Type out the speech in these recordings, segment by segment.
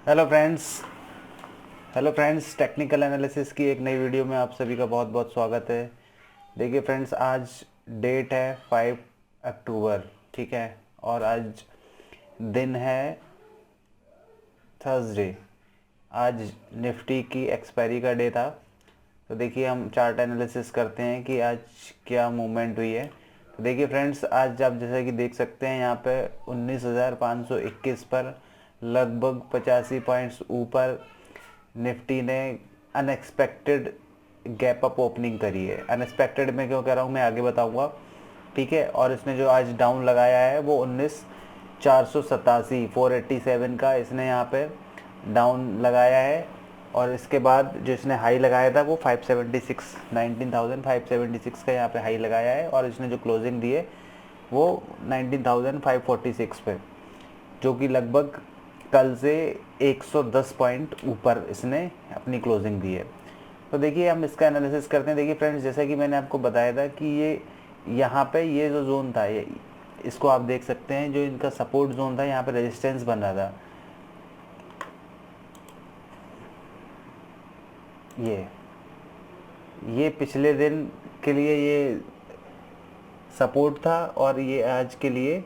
Hello friends. Technical analysis की एक नई वीडियो में आप सभी का बहुत बहुत स्वागत है। देखिए फ्रेंड्स, आज डेट है 5 अक्टूबर, ठीक है, और आज दिन है थर्सडे। आज निफ्टी की एक्सपायरी का डे था। तो देखिए हम चार्ट एनालिसिस करते हैं कि आज क्या मूवमेंट हुई है। तो देखिए फ्रेंड्स, आज आप जैसा कि देख सकते हैं यहाँ पे 19,521 पर लगभग 85 पॉइंट्स ऊपर निफ्टी ने अनएक्सपेक्टेड गैप अप ओपनिंग करी है। अनएक्सपेक्टेड मैं क्यों कह रहा हूँ, मैं आगे बताऊँगा, ठीक है। और इसने जो आज डाउन लगाया है वो 19,487 का इसने यहाँ पे डाउन लगाया है। और इसके बाद जो इसने हाई लगाया था वो 576 19,576 का यहाँ पे हाई लगाया है। और इसने जो क्लोजिंग दी है वो 19,546 पे, जो कि लगभग कल से 110 पॉइंट ऊपर इसने अपनी क्लोजिंग दी है। तो देखिए हम इसका एनालिसिस करते हैं। देखिए फ्रेंड्स, जैसा कि मैंने आपको बताया था कि ये यहाँ पे ये जो जोन था, ये इसको आप देख सकते हैं, जो इनका सपोर्ट जोन था, यहाँ पे रेजिस्टेंस बन रहा था। ये पिछले दिन के लिए ये सपोर्ट था और ये आज के लिए,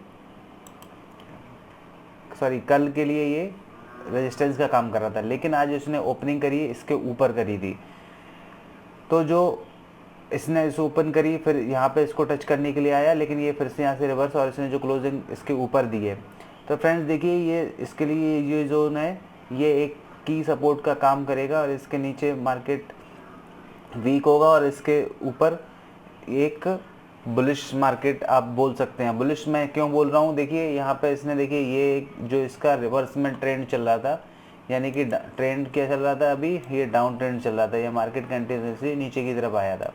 सॉरी कल के लिए ये रेजिस्टेंस का काम कर रहा था। लेकिन आज इसने ओपनिंग करी, इसके ऊपर करी थी। तो जो इसने इस ओपन करी, फिर यहाँ पे इसको टच करने के लिए आया, लेकिन ये फिर से यहाँ से रिवर्स, और इसने जो क्लोजिंग इसके ऊपर दी है। तो फ्रेंड्स देखिए, ये इसके लिए ये जोन है, ये एक की सपोर्ट का काम करेगा और इसके नीचे मार्केट वीक होगा और इसके ऊपर एक बुलिश मार्केट आप बोल सकते हैं। बुलिश मैं क्यों बोल रहा हूँ, देखिए यहाँ पे इसने, देखिए ये जो इसका रिवर्स में ट्रेंड चल रहा था, यानी कि ट्रेंड क्या चल रहा था अभी, ये डाउन ट्रेंड चल रहा था, ये मार्केट कंटिन्यूसली नीचे की तरफ आया था,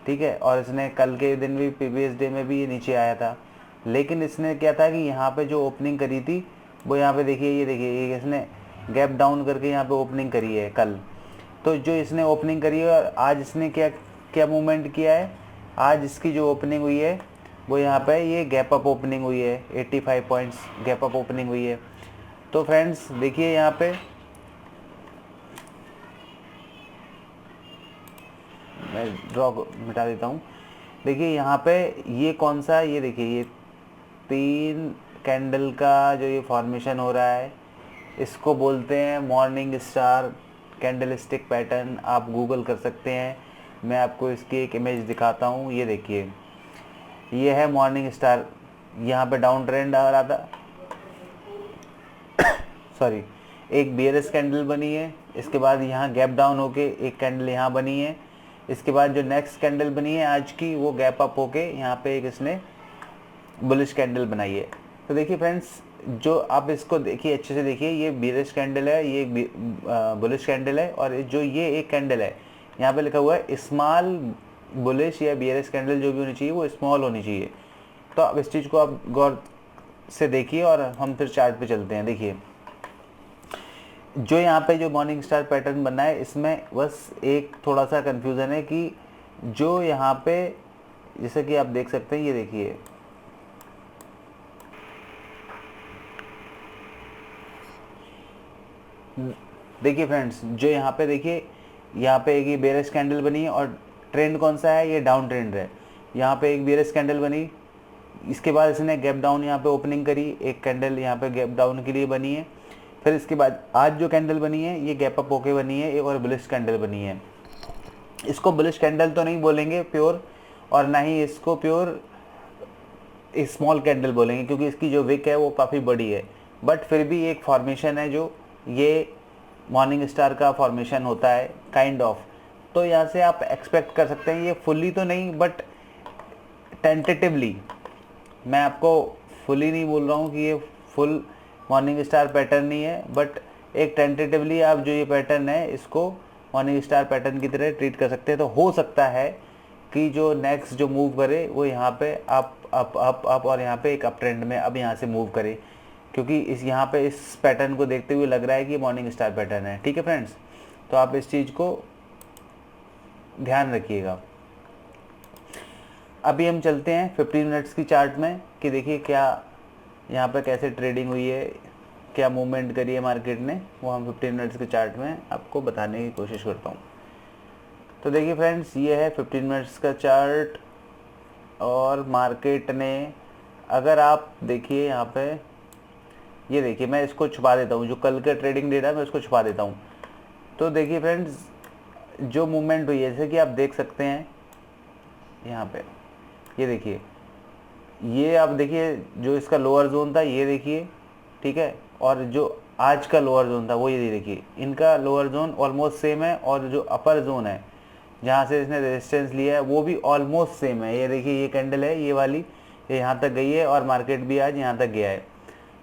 ठीक है। और इसने कल के दिन भी, प्रीवियस डे में भी ये नीचे आया था। लेकिन इसने क्या था कि यहाँ पे जो ओपनिंग करी थी वो यहाँ पे देखिए, ये देखिए, ये इसने गैप डाउन करके यहाँ पे ओपनिंग करी है कल। तो जो इसने ओपनिंग करी है, और आज इसने क्या क्या मूवमेंट किया है, आज इसकी जो ओपनिंग हुई है वो यहाँ पे ये गैप अप ओपनिंग हुई है, 85 पॉइंट्स गैप अप ओपनिंग हुई है। तो फ्रेंड्स देखिए यहाँ पे मैं ड्रॉ मिटा देता हूँ। देखिए यहाँ पे ये कौन सा, ये देखिए, ये 3 कैंडल का जो ये फॉर्मेशन हो रहा है, इसको बोलते हैं morning star candle stick pattern. आप गूगल कर सकते हैं, मैं आपको इसकी एक इमेज दिखाता हूँ। ये देखिए, ये है मॉर्निंग स्टार। यहाँ पे डाउन ट्रेंड आ रहा था, सॉरी, एक बेयरिश कैंडल बनी है, इसके बाद यहाँ गैप डाउन होके एक कैंडल यहाँ बनी है, इसके बाद जो नेक्स्ट कैंडल बनी है आज की, वो गैप अप होके यहाँ पे एक इसने बुलिश कैंडल बनाई है। तो देखिए फ्रेंड्स, जो आप इसको देखिए, अच्छे से देखिए, ये बेयरिश कैंडल है, ये बुलिश कैंडल है, और जो ये एक कैंडल है यहाँ पे लिखा हुआ है स्मॉल बुलिश या बेयरिश कैंडल, जो भी होनी चाहिए वो स्मॉल होनी चाहिए। तो अब इस चीज़ को आप गौर से देखिए और हम फिर चार्ट पे चलते हैं। देखिए जो यहाँ पे जो मॉर्निंग स्टार पैटर्न बना है, इसमें बस एक थोड़ा सा कंफ्यूजन है कि जो यहाँ पे, जैसे कि आप देख सकते हैं, ये देखिए, देखिए फ्रेंड्स, जो यहाँ पे देखिए, यहाँ पे एक ये बेयरिश कैंडल बनी है और ट्रेंड कौन सा है, ये डाउन ट्रेंड है। यहाँ पे एक बेयरिश कैंडल बनी, इसके बाद इसने गैप डाउन यहाँ पे ओपनिंग करी, एक कैंडल यहाँ पे गैप डाउन के लिए बनी है। फिर इसके बाद आज जो कैंडल बनी है ये गैप अप होके बनी है, एक और बुलिश कैंडल बनी है। इसको बुलिश कैंडल तो नहीं बोलेंगे प्योर, और ना ही इसको प्योर स्मॉल कैंडल बोलेंगे, क्योंकि इसकी जो विक है वो काफ़ी बड़ी है। बट फिर भी एक फॉर्मेशन है, जो ये मॉर्निंग स्टार का फॉर्मेशन होता है काइंड ऑफ। तो यहाँ से आप एक्सपेक्ट कर सकते हैं, ये फुल्ली तो नहीं बट टेंटेटिवली, मैं आपको फुली नहीं बोल रहा हूँ कि ये फुल मॉर्निंग स्टार पैटर्न नहीं है, बट एक टेंटेटिवली आप जो ये पैटर्न है इसको मॉर्निंग स्टार पैटर्न की तरह ट्रीट कर सकते हैं। तो हो सकता है कि जो नेक्स्ट जो मूव करे वो यहाँ पे अप अप अप अप और यहाँ पे एक अप ट्रेंड में अब यहाँ से मूव करे, क्योंकि इस यहाँ पे इस पैटर्न को देखते हुए लग रहा है कि मॉर्निंग स्टार पैटर्न है, ठीक है फ्रेंड्स। तो आप इस चीज़ को ध्यान रखिएगा। अभी हम चलते हैं 15 मिनट्स की चार्ट में कि देखिए क्या यहाँ पे कैसे ट्रेडिंग हुई है। क्या मूवमेंट करी है मार्केट ने, वो हम 15 मिनट्स के चार्ट में आपको बताने की कोशिश करता हूँ। तो देखिए फ्रेंड्स, ये है 15 मिनट्स का चार्ट और मार्केट ने, अगर आप देखिए यहाँ पे, ये देखिए मैं इसको छुपा देता हूँ, जो कल का ट्रेडिंग डेटा मैं उसको छुपा देता हूँ। तो देखिए फ्रेंड्स, जो मूवमेंट हुई है जैसे कि आप देख सकते हैं यहाँ पे, ये देखिए, ये आप देखिए जो इसका लोअर जोन था ये देखिए, ठीक है, और जो आज का लोअर जोन था वो ये देखिए, इनका लोअर जोन ऑलमोस्ट सेम है, और जो अपर जोन है जहाँ से इसने रेजिस्टेंस लिया है वो भी ऑलमोस्ट सेम है। ये देखिए, ये कैंडल है ये वाली, ये यहाँ तक गई है और मार्केट भी आज यहाँ तक गया है।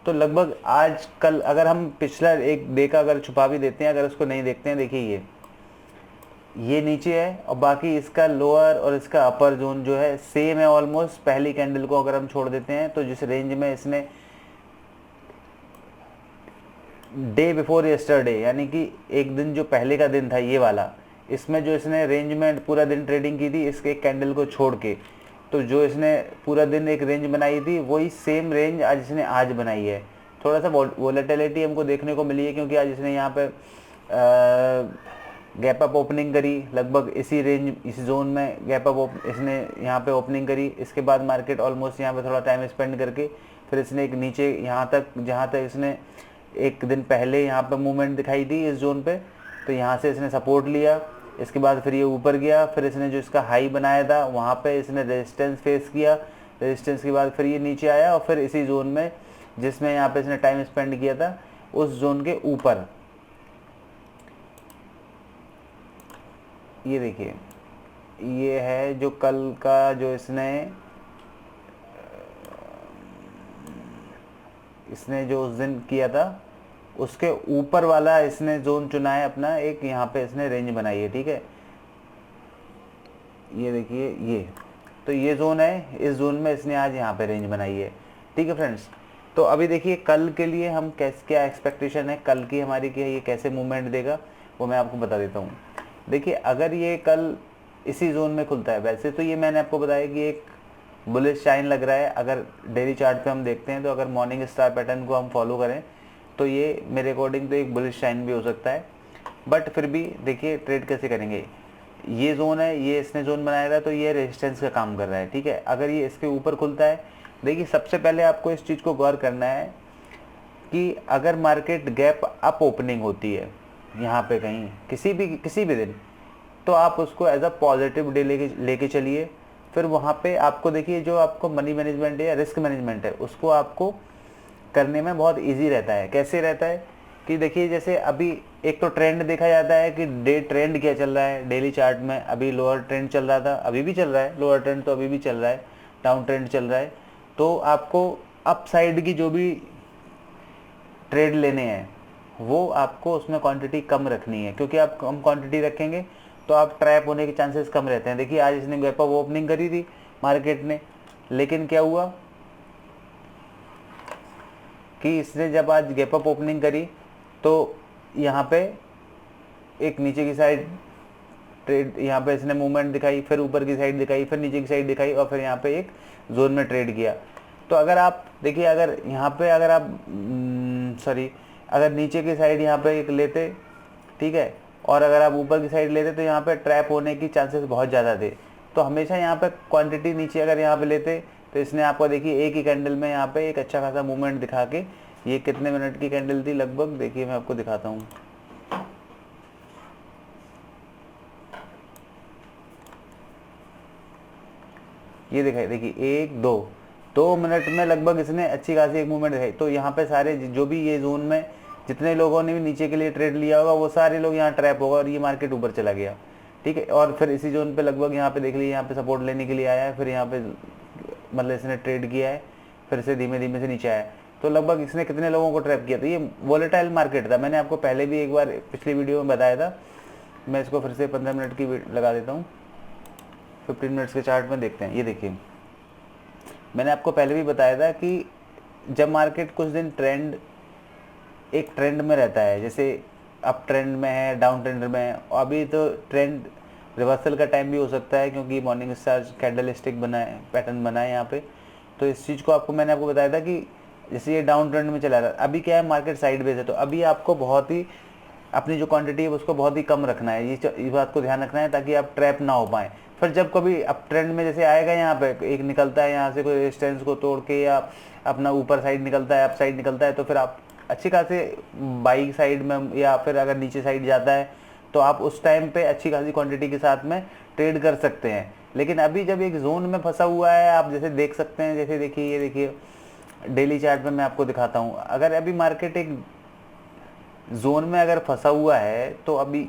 तो लगभग आज कल, अगर हम पिछला एक डे का अगर छुपा भी देते हैं, अगर उसको नहीं देखते हैं, देखिए ये नीचे है और बाकी इसका लोअर और इसका अपर जोन जो है सेम है ऑलमोस्ट। पहली कैंडल को अगर हम छोड़ देते हैं तो जिस रेंज में इसने डे बिफोर यस्टरडे, यानी कि एक दिन जो पहले का दिन था ये वाला, इसमें जो इसने रेंज में पूरा दिन ट्रेडिंग की थी इसके एक कैंडल को छोड़ के, तो जो इसने पूरा दिन एक रेंज बनाई थी वही सेम रेंज आज इसने आज बनाई है। थोड़ा सा वोलेटिलिटी हमको देखने को मिली है क्योंकि आज इसने यहाँ पे गैप अप ओपनिंग करी, लगभग इसी रेंज, इस जोन में गैप अप इसने यहाँ पे ओपनिंग करी। इसके बाद मार्केट ऑलमोस्ट यहाँ पे थोड़ा टाइम स्पेंड करके फिर इसने एक नीचे यहाँ तक, जहाँ तक इसने एक दिन पहले यहाँ पे मूवमेंट दिखाई थी इस जोन पे, तो यहाँ से इसने सपोर्ट लिया। इसके बाद फिर ये ऊपर गया, फिर इसने जो इसका हाई बनाया था वहाँ पे इसने रेजिस्टेंस फेस किया। रेजिस्टेंस के बाद फिर ये नीचे आया और फिर इसी जोन में जिसमें यहाँ पे इसने टाइम स्पेंड किया था उस जोन के ऊपर, ये देखिए, ये है जो कल का जो इसने जो उस दिन किया था उसके ऊपर वाला इसने जोन चुना है अपना, एक यहाँ पे इसने रेंज बनाई है, ठीक है। ये देखिए, ये तो ये जोन है, इस जोन में इसने आज यहाँ पे रेंज बनाई है, ठीक है फ्रेंड्स। तो अभी देखिए कल के लिए हम क्या एक्सपेक्टेशन है कल की हमारी, कि ये कैसे मूवमेंट देगा वो मैं आपको बता देता हूँ। देखिए, अगर ये कल इसी जोन में खुलता है, वैसे तो ये मैंने आपको बताया कि एक बुलिश शाइन लग रहा है। अगर डेली चार्ट पे हम देखते हैं तो अगर मॉर्निंग स्टार पैटर्न को हम फॉलो करें तो ये मेरे अकॉर्डिंग तो एक बुलिश शाइन भी हो सकता है। बट फिर भी देखिए ट्रेड कैसे करेंगे, ये जोन है, ये इसने जोन बनाया था तो ये रेजिस्टेंस का काम कर रहा है, ठीक है। अगर ये इसके ऊपर खुलता है, देखिए सबसे पहले आपको इस चीज़ को गौर करना है कि अगर मार्केट गैप अप ओपनिंग होती है यहाँ पे कहीं किसी भी दिन, तो आप उसको एज अ पॉजिटिव डे लेके चलिए। फिर वहाँ पे आपको देखिए जो आपको मनी मैनेजमेंट है या रिस्क मैनेजमेंट है उसको आपको करने में बहुत इजी रहता है। कैसे रहता है कि देखिए, जैसे अभी एक तो ट्रेंड देखा जाता है कि डे ट्रेंड क्या चल रहा है डेली चार्ट में। अभी लोअर ट्रेंड चल रहा था, अभी भी चल रहा है, लोअर ट्रेंड तो अभी भी चल रहा है, डाउन ट्रेंड चल रहा है। तो आपको अप साइड की जो भी ट्रेड लेने हैं वो आपको उसमें क्वांटिटी कम रखनी है, क्योंकि आप कम क्वांटिटी रखेंगे तो आप ट्रैप होने के चांसेस कम रहते हैं। देखिए आज इसने गैप अप ओपनिंग करी थी मार्केट ने, लेकिन क्या हुआ कि इसने जब आज गैप अप ओपनिंग करी तो यहाँ पे एक नीचे की साइड ट्रेड, यहाँ पे इसने मूवमेंट दिखाई, फिर ऊपर की साइड दिखाई, फिर नीचे की साइड दिखाई और फिर यहाँ पे एक जोन में ट्रेड किया। तो अगर आप देखिए, अगर यहाँ पे अगर आप अगर नीचे की साइड यहाँ पे एक लेते, ठीक है, और अगर आप ऊपर की साइड लेते तो यहाँ पे ट्रैप होने की चांसेस बहुत ज़्यादा थे। तो हमेशा यहाँ पे क्वांटिटी नीचे अगर यहाँ पे लेते तो इसने आपको देखिए एक ही कैंडल में यहाँ पे एक अच्छा खासा मूवमेंट दिखा के, ये कितने मिनट की कैंडल थी लगभग, देखिए मैं आपको दिखाता हूँ। ये दिखाई, देखिए 2 मिनट में लगभग इसने अच्छी खासी एक मूवमेंट दिखाई। तो यहाँ पे सारे जो भी ये जोन में जितने लोगों ने भी नीचे के लिए ट्रेड लिया होगा वो सारे लोग यहाँ ट्रैप होगा और ये मार्केट ऊपर चला गया, ठीक है। और फिर इसी जोन पे लगभग यहाँ पे देख लीजिए, यहाँ पे सपोर्ट लेने के लिए आया है, फिर यहाँ पे मतलब इसने ट्रेड किया है, फिर से धीमे धीमे से नीचे आया। तो लगभग इसने कितने लोगों को ट्रैप किया था। ये वोलेटाइल मार्केट था, मैंने आपको पहले भी एक बार पिछली वीडियो में बताया था। मैं इसको फिर से 15 मिनट की लगा देता हूँ, 15 मिनट्स के चार्ट में देखते हैं। ये देखिए, मैंने आपको पहले भी बताया था कि जब मार्केट कुछ दिन एक ट्रेंड में रहता है, जैसे अप ट्रेंड में है, डाउन ट्रेंड में है, और अभी तो ट्रेंड रिवर्सल का टाइम भी हो सकता है क्योंकि मॉर्निंग स्टार कैंडल स्टिक बना है, पैटर्न बना है यहाँ पे। तो इस चीज़ को मैंने आपको बताया था कि जैसे ये डाउन ट्रेंड में चला रहा है, अभी क्या है मार्केट साइडवेज है, तो अभी आपको बहुत ही अपनी जो क्वांटिटी है उसको बहुत ही कम रखना है, ये बात को ध्यान रखना है ताकि आप ट्रैप ना हो पाएँ। फिर जब कभी अप ट्रेंड में जैसे आएगा, यहाँ पे एक निकलता है यहाँ से कोई रेजिस्टेंस को तोड़ के, या अपना ऊपर साइड निकलता है, अप साइड निकलता है, तो फिर आप अच्छी खासी बाई साइड में, या फिर अगर नीचे साइड जाता है तो आप उस टाइम पे अच्छी खासी क्वांटिटी के साथ में ट्रेड कर सकते हैं। लेकिन अभी जब एक जोन में फंसा हुआ है, आप जैसे देख सकते हैं, जैसे देखिए ये देखिए डेली चार्ट में मैं आपको दिखाता हूँ, अगर अभी मार्केट एक जोन में अगर फंसा हुआ है तो अभी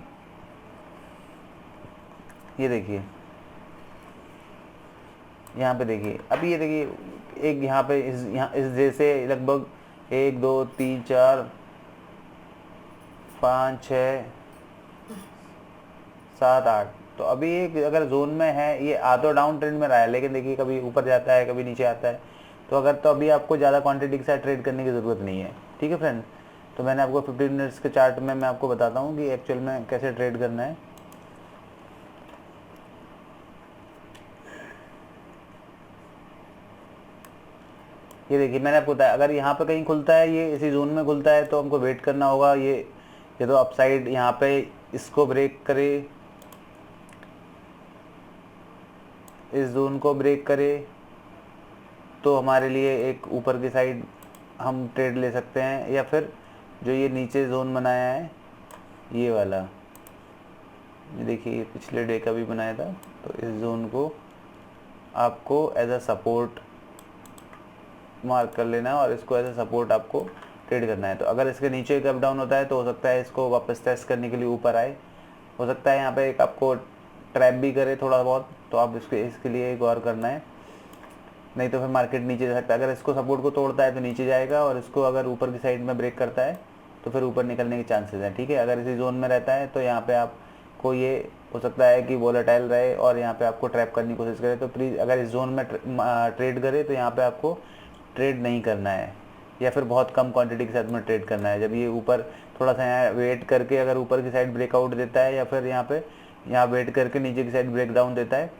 ये देखिए यहाँ पे देखिए, अभी ये देखिए एक यहाँ पे इस जैसे लगभग 1 2 3 4 5 6 7 8, तो अभी एक अगर जोन में है, ये आ तो डाउन ट्रेंड में रहा है, लेकिन देखिए कभी ऊपर जाता है कभी नीचे आता है, तो अभी आपको ज़्यादा क्वांटिटी के साथ ट्रेड करने की ज़रूरत नहीं है। ठीक है फ्रेंड, तो मैंने आपको 15 मिनट्स के चार्ट में मैं आपको बताता हूँ कि एक्चुअल में कैसे ट्रेड करना है। ये देखिए मैंने आपको बताया, अगर यहाँ पे कहीं खुलता है, ये इसी जोन में खुलता है, तो हमको वेट करना होगा। ये तो अपसाइड यहाँ पे इसको ब्रेक करे, इस जोन को ब्रेक करे, तो हमारे लिए एक ऊपर की साइड हम ट्रेड ले सकते हैं, या फिर जो ये नीचे जोन बनाया है ये वाला, ये देखिए ये पिछले डे का भी बनाया था, तो इस जोन को आपको एज अ सपोर्ट मार्क कर लेना है और इसको एज अ सपोर्ट आपको ट्रेड करना है। तो अगर इसके नीचे एक अप डाउन होता है तो हो सकता है इसको वापस टेस्ट करने के लिए ऊपर आए, हो सकता है यहाँ पे एक आपको ट्रैप भी करे थोड़ा बहुत, तो आप इसके लिए गौर करना है, नहीं तो फिर मार्केट नीचे जा सकता है। अगर इसको सपोर्ट को तोड़ता है तो नीचे जाएगा, और इसको अगर ऊपर की साइड में ब्रेक करता है तो फिर ऊपर निकलने के चांसेस हैं। ठीक है, अगर इसी जोन में रहता है तो यहाँ पे आपको ये हो सकता है कि वोलेटाइल रहे और यहाँ पे आपको ट्रैप करने की कोशिश करे, तो प्लीज़ अगर इस जोन में ट्रेड करे तो यहाँ पे आपको ट्रेड नहीं करना है, या फिर बहुत कम क्वांटिटी के साथ में ट्रेड करना है। जब ये ऊपर थोड़ा सा यहाँ वेट करके अगर ऊपर की साइड ब्रेकआउट देता है, या फिर यहाँ वेट करके नीचे की साइड ब्रेकडाउन देता है,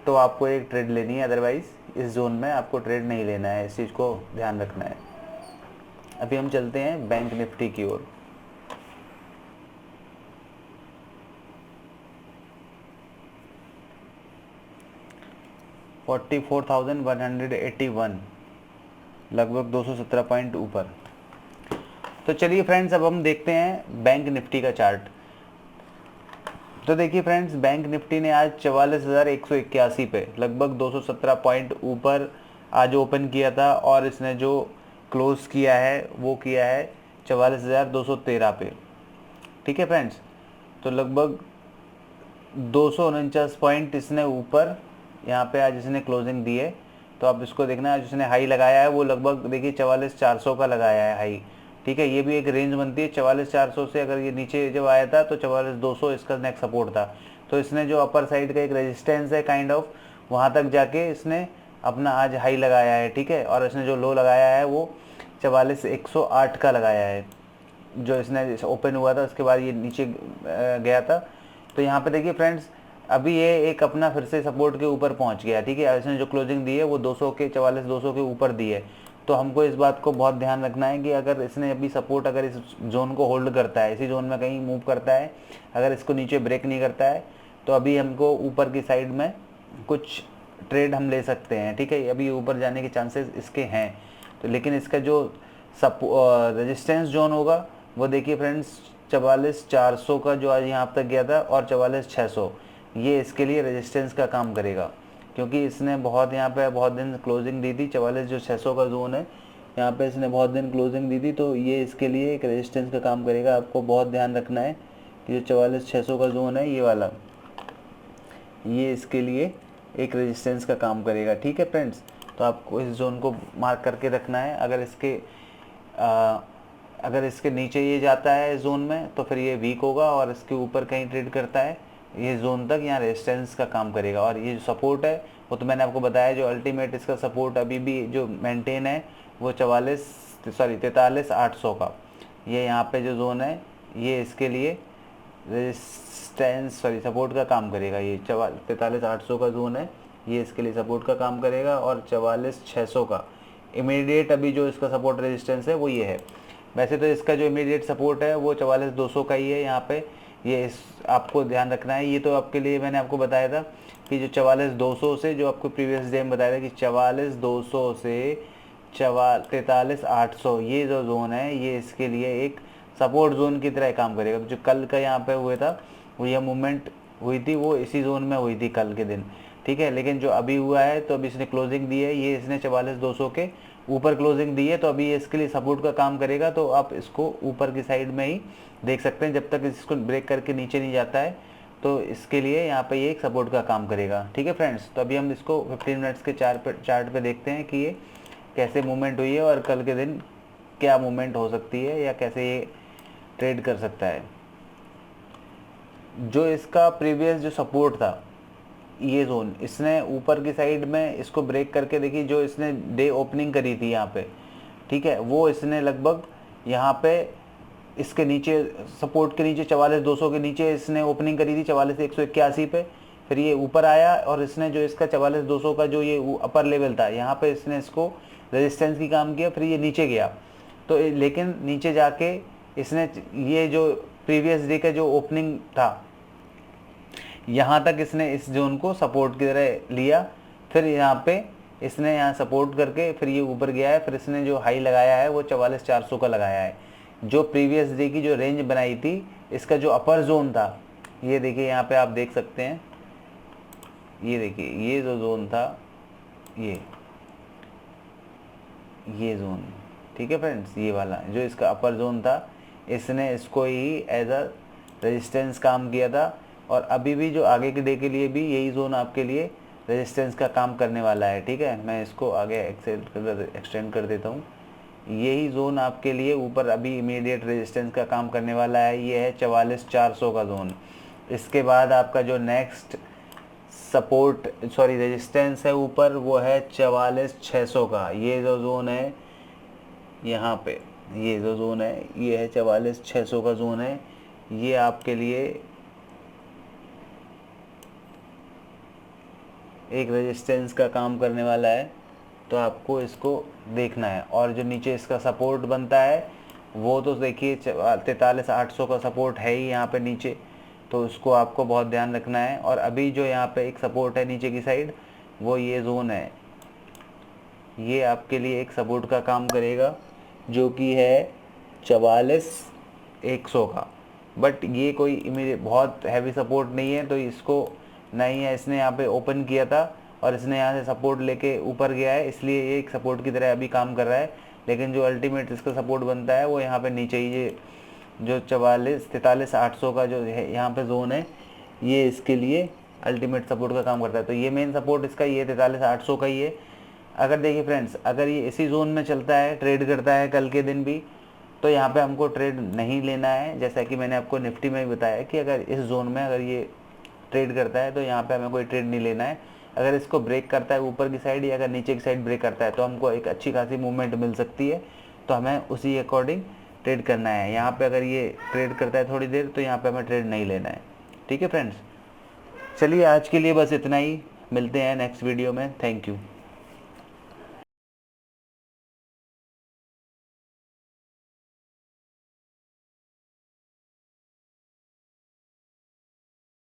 तो आपको एक ट्रेड लेनी है, अदरवाइज़ इस जोन में आपको ट्रेड नहीं लेना है। इस चीज़ को ध्यान रखना है। अभी हम चलते हैं बैंक निफ्टी की ओर। $44,181, लगभग 217 पॉइंट ऊपर। तो चलिए फ्रेंड्स, अब हम देखते हैं बैंक निफ्टी का चार्ट। तो देखिए फ्रेंड्स, बैंक निफ्टी ने आज 44,181 पे लगभग 217 पॉइंट ऊपर आज ओपन किया था, और इसने जो क्लोज किया है वो किया है 44,213 पे। ठीक है फ्रेंड्स, तो लगभग 249 पॉइंट इसने ऊपर यहाँ पे आज इसने क्लोजिंग दी है। तो आप इसको देखना, आज इसने हाई लगाया है वो लगभग देखिए 44,400 का लगाया है हाई। ठीक है, ये भी एक रेंज बनती है 44,400 से। अगर ये नीचे जब आया था तो 44,200 इसका नेक्स्ट सपोर्ट था, तो इसने जो अपर साइड का एक रेजिस्टेंस है काइंड ऑफ, वहाँ तक जाके इसने अपना आज हाई लगाया है। ठीक है, और इसने जो लो लगाया है वो 44,108 का लगाया है, जो इसने ओपन हुआ था उसके बाद ये नीचे गया था। तो यहाँ पे देखिए फ्रेंड्स, अभी ये एक अपना फिर से सपोर्ट के ऊपर पहुँच गया। ठीक है, इसने जो क्लोजिंग दी है वो 200 के 44,200 के ऊपर दी है। तो हमको इस बात को बहुत ध्यान रखना है कि अगर इसने अभी सपोर्ट अगर इस जोन को होल्ड करता है, इसी जोन में कहीं मूव करता है, अगर इसको नीचे ब्रेक नहीं करता है, तो अभी हमको ऊपर की साइड में कुछ ट्रेड हम ले सकते हैं। ठीक है, अभी ऊपर जाने के चांसेस इसके हैं। तो लेकिन इसका जो रेजिस्टेंस जोन होगा वो देखिए फ्रेंड्स 44,400 का जो आज यहाँ तक गया था, और 44,600, ये इसके लिए रेजिस्टेंस का काम करेगा, क्योंकि इसने बहुत यहाँ पे बहुत दिन क्लोजिंग दी थी। 44,600 का जोन है, यहाँ पे इसने बहुत दिन क्लोजिंग दी थी, तो ये इसके लिए एक रेजिस्टेंस का काम करेगा। आपको बहुत ध्यान रखना है कि जो 44,600 का जोन है ये वाला, ये इसके लिए एक रेजिस्टेंस का काम करेगा। ठीक है फ्रेंड्स, तो आपको इस जोन को मार्क करके रखना है। अगर इसके नीचे ये जाता है जोन में तो फिर ये वीक होगा, और इसके ऊपर कहीं ट्रेड करता है ये जोन तक, यहाँ रेजिस्टेंस का काम करेगा। और ये जो सपोर्ट है वो तो मैंने आपको बताया, जो अल्टीमेट इसका सपोर्ट अभी भी जो मेंटेन है वो 43,800 का, ये यहाँ पे जो जोन है ये इसके लिए सपोर्ट का काम करेगा। ये 43,800 का जोन है, ये इसके लिए सपोर्ट का काम करेगा, और 44,600 का इमीडिएट अभी जो इसका सपोर्ट रेजिस्टेंस है वो ये है। वैसे तो इसका जो इमीडिएट सपोर्ट है वो 44,200 का ही है यहाँ पे, ये इस आपको ध्यान रखना है। ये तो आपके लिए मैंने आपको बताया था कि जो 44,200 से, जो आपको प्रीवियस डे में बताया था कि 44,200 से 43,800 ये जो जोन है ये इसके लिए एक सपोर्ट जोन की तरह काम करेगा। तो जो कल का यहाँ पे हुआ था वो यह मूवमेंट हुई थी वो इसी जोन में हुई थी कल के दिन, ठीक है। लेकिन जो अभी हुआ है तो अभी इसने क्लोजिंग दी है, ये इसने 44,200 के ऊपर क्लोजिंग दी है, तो अभी ये इसके लिए सपोर्ट का काम करेगा। तो आप इसको ऊपर की साइड में ही देख सकते हैं, जब तक इसको ब्रेक करके नीचे नहीं जाता है तो इसके लिए यहाँ पे ये एक सपोर्ट का काम करेगा, ठीक है फ्रेंड्स। तो अभी हम इसको 15 मिनट्स के चार्ट पे देखते हैं कि ये कैसे मूवमेंट हुई है और कल के दिन क्या मूवमेंट हो सकती है या कैसे ये ट्रेड कर सकता है। जो इसका प्रीवियस जो सपोर्ट था ये जोन, इसने ऊपर की साइड में इसको ब्रेक करके देखी, जो इसने डे ओपनिंग करी थी यहाँ पे, ठीक है, वो इसने लगभग यहाँ पे इसके नीचे सपोर्ट के नीचे 44,200 के नीचे इसने ओपनिंग करी थी 44,181 पे। फिर ये ऊपर आया और इसने जो इसका 44,200 का जो ये अपर लेवल था यहाँ पे इसने इसको रेजिस्टेंस की काम किया, फिर ये नीचे गया। तो लेकिन नीचे जाके इसने ये जो प्रीवियस डे का जो ओपनिंग था यहाँ तक इसने इस जोन को सपोर्ट की तरह लिया, फिर यहाँ पे इसने यहाँ सपोर्ट करके फिर ये ऊपर गया है, फिर इसने जो हाई लगाया है वो 44,400 का लगाया है। जो प्रीवियस डे की जो रेंज बनाई थी इसका जो अपर जोन था, ये देखिए यहाँ पे आप देख सकते हैं, ये देखिए ये जो जोन था ये जोन, ठीक है फ्रेंड्स, ये वाला जो इसका अपर जोन था इसने इसको ही एज अ रेजिस्टेंस काम किया था। और अभी भी जो आगे के डे के लिए भी यही जोन आपके लिए रेजिस्टेंस का काम करने वाला है, ठीक है। मैं इसको आगे एक्सटेंड कर देता हूँ। यही जोन आपके लिए ऊपर अभी इमीडिएट रेजिस्टेंस का काम करने वाला है, ये है 44,400 का जोन। इसके बाद आपका जो नेक्स्ट रेजिस्टेंस है ऊपर वो है 44,600 का। ये जो जोन है यहाँ पे, ये जो जोन है ये है 44,600 का जोन है, ये आपके लिए एक रेजिस्टेंस का काम करने वाला है, तो आपको इसको देखना है। और जो नीचे इसका सपोर्ट बनता है वो तो देखिए 43,800 का सपोर्ट है ही यहाँ पे नीचे, तो उसको आपको बहुत ध्यान रखना है। और अभी जो यहाँ पे एक सपोर्ट है नीचे की साइड वो ये जोन है, ये आपके लिए एक सपोर्ट का काम करेगा जो कि है 44,100 का। बट ये कोई इमीडिएट बहुत हैवी सपोर्ट नहीं है, तो इसको नहीं है, इसने यहाँ पे ओपन किया था और इसने यहाँ से सपोर्ट लेके ऊपर गया है, इसलिए ये एक सपोर्ट की तरह अभी काम कर रहा है। लेकिन जो अल्टीमेट इसका सपोर्ट बनता है वो यहाँ पे नीचे ही, ये जो 43,800 का जो है यहाँ पे जोन है ये इसके लिए अल्टीमेट सपोर्ट का काम करता है। तो ये मेन सपोर्ट इसका ये 43,800 का ही है। अगर देखिए फ्रेंड्स, अगर ये इसी जोन में चलता है, ट्रेड करता है कल के दिन भी, तो यहाँ पे हमको ट्रेड नहीं लेना है। जैसा कि मैंने आपको निफ्टी में भी बताया कि अगर इस जोन में अगर ये ट्रेड करता है तो यहाँ पे हमें कोई ट्रेड नहीं लेना है। अगर इसको ब्रेक करता है ऊपर की साइड या अगर नीचे की साइड ब्रेक करता है तो हमको एक अच्छी खासी मूवमेंट मिल सकती है, तो हमें उसी अकॉर्डिंग ट्रेड करना है। यहाँ पे अगर ये ट्रेड करता है थोड़ी देर तो यहाँ पे हमें ट्रेड नहीं लेना है, ठीक है फ्रेंड्स। चलिए आज के लिए बस इतना ही, मिलते हैं नेक्स्ट वीडियो में। Thank you.